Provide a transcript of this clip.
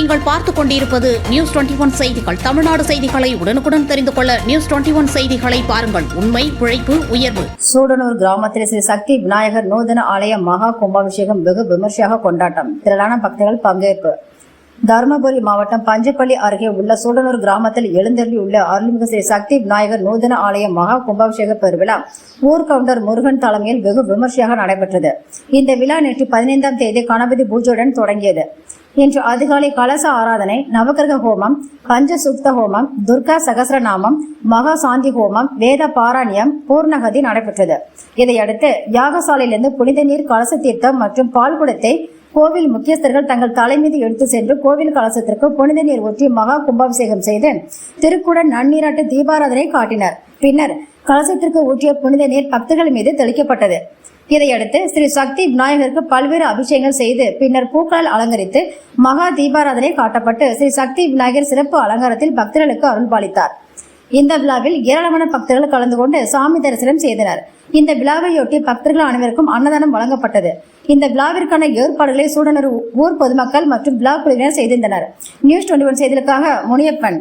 நீங்கள் பார்த்துக் கொண்டிருப்பது நியூஸ் 21 செய்திகள். தமிழ்நாடு செய்திகளை உடனுக்குடன் தெரிந்து கொள்ள நியூஸ் 21 செய்திகளை பாருங்கள். உண்மை, உழைப்பு, உயர்வு. சூடனூர் கிராமத்தில் ஸ்ரீ சக்தி விநாயகர் நூதன ஆலய மகா கும்பாபிஷேகம் வெகு விமர்சையாக கொண்டாட்டம். திரளான பக்தர்கள் பங்கேற்பு. தருமபுரி மாவட்டம் பஞ்சப்பள்ளி அருகே உள்ள சூடனூர் கிராமத்தில் எழுந்தருளியுள்ள அருள்மிகு ஸ்ரீ சக்தி விநாயகர் நூதன ஆலய மகா கும்பாபிஷேக பெருவிழா ஊர்கவுண்டர் முருகன் தலைமையில் வெகு விமர்சையாக நடைபெற்றது. இந்த விழா நேற்று 15ஆம் தேதி கணபதி பூஜையுடன் தொடங்கியது. இன்று அதிகாலை கலச ஆராதனை, நவகிரக ஹோமம், பஞ்ச சுப்த ஹோமம், துர்கா சகசிரநாமம், மகா சாந்தி ஹோமம், வேத பாராயணம், பூர்ணகதி நடைபெற்றது. இதையடுத்து யாகசாலையிலிருந்து புனித நீர், கலச தீர்த்தம் மற்றும் பால்குடத்தை கோவில் முக்கியஸ்தர்கள் தங்கள் தலைமீது எடுத்து சென்று கோவில் கலசத்திற்கு புனித நீர் ஊற்றி மகா கும்பாபிஷேகம் செய்து திருக்குடன் நன்னீராட்டு தீபாராதனை காட்டினர். பின்னர் கலசத்திற்கு ஊற்றிய புனித நீர் பக்தர்கள் மீது தெளிக்கப்பட்டது. இதையடுத்து ஸ்ரீ சக்தி விநாயகருக்கு பல்வேறு அபிஷேகங்கள் செய்து பின்னர் பூக்களால் அலங்கரித்து மகா தீபாராதனை காட்டப்பட்டு ஸ்ரீ சக்தி விநாயகர் சிறப்பு அலங்காரத்தில் பக்தர்களுக்கு அருள்பாலித்தார். இந்த விழாவில் ஏராளமான பக்தர்கள் கலந்து கொண்டு சாமி தரிசனம் செய்தனர். இந்த விழாவையொட்டி பக்தர்கள் அனைவருக்கும் அன்னதானம் வழங்கப்பட்டது. இந்த விழாவிற்கான ஏற்பாடுகளை சூடனூர் ஊர் பொதுமக்கள் மற்றும் விழா குழுவினர் செய்திருந்தனர். நியூஸ் 21 செய்திகளுக்காக முனியப்பன்.